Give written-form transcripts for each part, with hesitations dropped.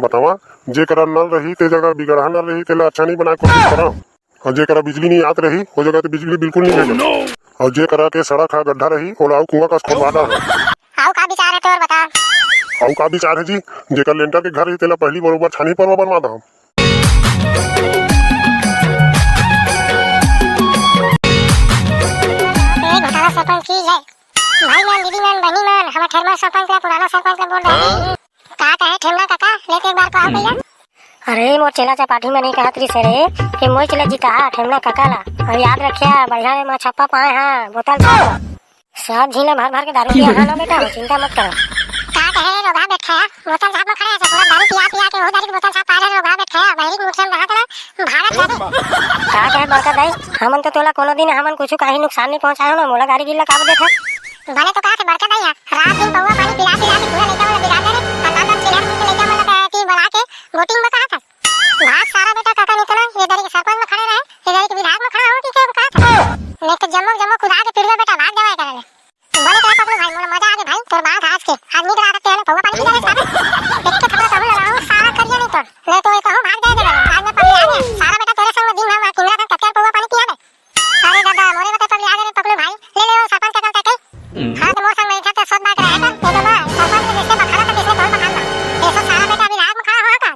बतावा, जेकरा नल रही ते जगह बिगड़ा नल रही तेला अच्छा नहीं बना कोशिश करा। और जेकरा बिजली नहीं आत रही वो जगह तो बिजली बिल्कुल नहीं भेजे। और जेकरा के सड़क है गड्ढा रही ओला कुआं का खोदवा दो। आऊ का विचार है तोर बता। आऊ का विचार है जी, जेकर लेंटर के घर रही तेला पहली बरोबर छानी पर बनवा दो। घोटाला सरपंच की जय। भाई मैन दीदी मैन बहनी मैन हमारा ठेमना सरपंच का पुराना सरपंच का बोल रहे हैं। का कहे ठेमना काका लेके एक बार को आओ भैया। अरे मोर चेला चपाटी में नहीं कहत रही से रे कि मोर चला जीता ठेमना काका ला। और याद रखिया बढ़िया में छप्पा पाए हां बोतल छाप सब झीला भर भर के दारू पिया हां ना बेटा, चिंता मत करो। का कहे रोगा बैठा बोतल छाप में खड़ा है सब दारू पिया पिया के वो दारू की बोतल छाप पा रहे रोगा बैठा बहरी के मुख में रहा था भारत जाने। का कहे बड़का दाई हमन तो तोला कोनो दिन हमन कुछ काही नुकसान नहीं पहुंचायो ना, मोला गाड़ी गिल्ला काब देखा भले तो कहा थे बड़का दाई रात दिन पौवा पानी पिला पिला के पूरा लेके वाला बिगाड़ दे अंदर चिल्ला के लेके वाला कहती बना के वोटिंग में कहा था भाग सारा बेटा काका निकला ये दारी के सरपंच में खड़े रहे ये दारी के विधायक में खड़ा हो कि क्या कहा था नहीं तो जम्मो जम्मो खुदा के पिड़वे बेटा भाग जावा करे बोले तो पकड़ो भाई मोला मजा आ गया भाई तोर बात आज के आदमी करा सकते हैं पौवा पानी पिला के साथ एक तो थोड़ा कबूल लगाओ सारा करिए नहीं तो ले तो कहो भाग जाएगा आज मैं पकड़ आ गया सारा बेटा तेरे संग दिन भर किंगरा का कत्यार पौवा पानी पिया दे। अरे दादा मोरे बता पकड़ आ गए पकड़ो भाई ले ले वो सरपंच का कल तक हां तो मोर संग बैठा तो सब बात रहेगा तो ना सरपंच के जैसे बखाड़ा तो किसने तोड़ बखाड़ा ऐसा सारा बेटा अभी रात में खड़ा हुआ का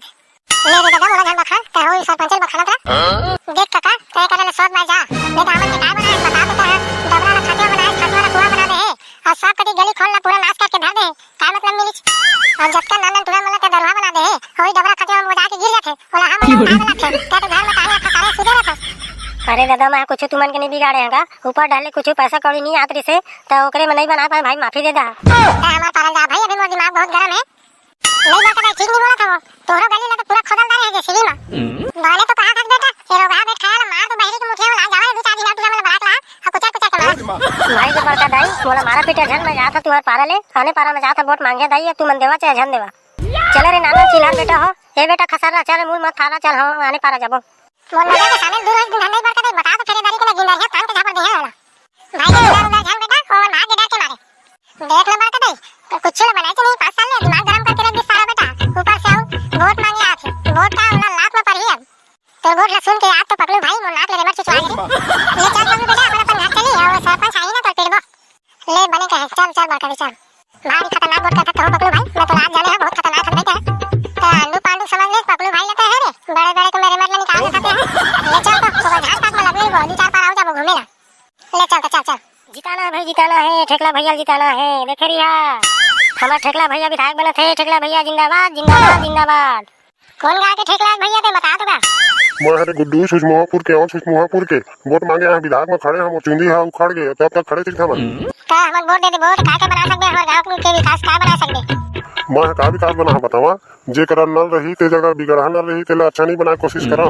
ले रे दादा मोला घर बखा तो हो सरपंच बखाड़ा था देख काका तय करे सब बात जा बेटा हमन के काय बनाए बता तो है डबरा ला खाते बनाए खाते वाला कुआं बना दे और सब कटी गली खोल ला पूरा नाश करके धर दे का मतलब मिली और जब तक नानन तुरा मला के दरवा बना दे होई डबरा खाते में जाके गिर जाते ओला हम उठा ला थे तो घर में ताला खसारे सुधे रहता। अरे दादा मैं कुछ तुमन के नहीं बिगाड़े हैगा ऊपर डाले कुछ पैसा कौड़ी नहीं आत रही से तो ओकरे में नहीं बना पाए भाई माफी दे दा। हमारा पारल जा भाई अभी मोर दिमाग बहुत गरम है नहीं बात ठीक नहीं बोला था वो तोरो गली में तो पूरा खोदलदार है जैसे भी में बाले तो कहा था बेटा ये रोगा बैठ खाया मार तो बहरी के मुठिया वाला जावे दो चार दिन तुझे मला बात ला और कुछ के मार भाई के बड़का दाई मोला मारा पीटा झन में जाता तुम्हार पारा ले आने पारा में जाता वोट मांगे दाई तू मन देवा चाहे झन देवा चल रे नाना चिल्हार बेटा हो ए बेटा खसारा चल मूल मत थारा चल हम आने पारा जाबो मोर लगे के सामने दूर दिन नहीं बरका दे बता तो फेरेदारी के गिंदर है कान के झापर दे है वाला भाई के उधर झन बेटा और मार के डर के मारे देख ले बरका दे कुछ ना बनाए तो नहीं 5 साल में दिमाग गरम करके रख दी सारा बेटा ऊपर से आऊं वोट मांगे आथे वोट का उना लाख में पर ही अब तो वोट ला सुन के आज तो पकड़ू भाई मोर नाक ले मर चुचवा दे ले चल पकड़ू बेटा अपन घर चली और सरपंच आई ना तो पेड़बो ले बने के चल चल बरका दे चल भारी खतरनाक वोट का तो पकड़ू भाई मैं तो आज जाने है बहुत खतरनाक है बेटा तो आलू पांडू समझ ले पकड़ू भाई लेते हैं रे बड़े बड़े को मेरे मतलब निकाल सकते हैं ले चल तो झाड़ तक में लगने को 2-4 पार आओ जाबो घूमेला ले चल तो चल जिताना भाई जिताना है ठेकला भैया जिताना है देख रिया हमारा ठेकला भैया विधायक बने थे ठेकला भैया जिंदाबाद जिंदाबाद जिंदाबाद। कौन गा के ठेकला भैया ते बता तो मैं हरे गुड्डू सुजमोहपुर के और सुजमोहपुर के वोट मांगे हैं विधायक में खड़े हम चुंदी है उखड़ गए तब तक खड़े थे हम का हम वोट दे दे वोट का बना सकते हमारे गांव के विकास का बना सकते मैं का विकास बना बतावा, जेकरा नल रही ते जगह बिगड़ा नल रही तेला अच्छा नहीं बना कोशिश करा।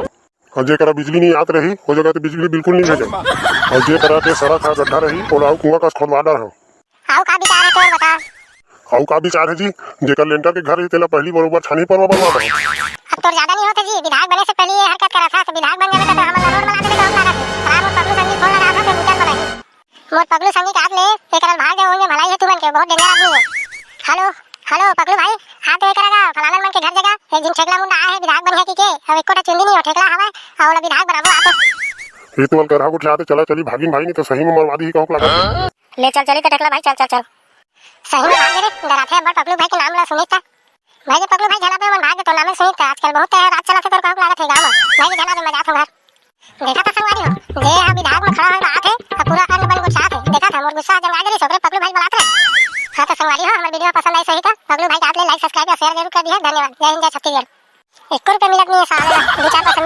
और जेकरा बिजली नहीं आत रही वो जगह तो बिजली बिल्कुल नहीं भेजे। और जेकरा के सड़क है गड्ढा रही ओला कुआं का खोदवा दो। आऊ का विचार है तोर बता। आऊ का विचार है जी, जेकर लेंटर के घर रही तेला पहली बरोबर छानी पर बनवा दो। अब तो ज्यादा नहीं होता जी विधायक बने से पहले ये हरकत करा था तो विधायक बन जाने का तो हम रोड बना देने का अपना खराब और पगलू संगी खोल लगा था तो बुतल बनाई मोर पगलू संगी काट ले एकरल भाग जाओ होंगे भलाई है तू बन के बहुत डेंजर आदमी है। हेलो हेलो पगलू भाई हां तो करेगा फलाना मन के घर जगह एक दिन ठेकला मुंडा आए है विधायक बन है कि के अब एक कोटा चुंदी नहीं हो ठेकला हवा और वाला विधायक बनाबो आ तो ये तो करा उठ जाते चला चली भागिन भाई नहीं तो सही में मरवादी ही कहू लगा ले चल चली तो ठेकला भाई चल चल चल सही में भाग रे डराते बड़ पगलू भाई के नाम ला सुनीता भाई के पगलू भाई झला पे मन भाग तो नाम सुनीता आजकल बहुत है रात चला तो कहू लागत है गांव में भाई के झला पे मजा था घर देखा था संगवारी हो जे हम विधायक में खड़ा है बात है और पूरा अन्न बन गुस्सा है देखा था मोर गुस्सा जम आ गई सोरे पगलू भाई बुलाते रहे। हां तो संगवारी हो हमारी वीडियो पसंद आई सही का पगलू भाई आप ले लाइक सब्सक्राइब और शेयर जरूर कर दिया धन्यवाद। जय हिंद जय छत्तीसगढ़ 1 रुपया मिलत नहीं है साले 2-4 %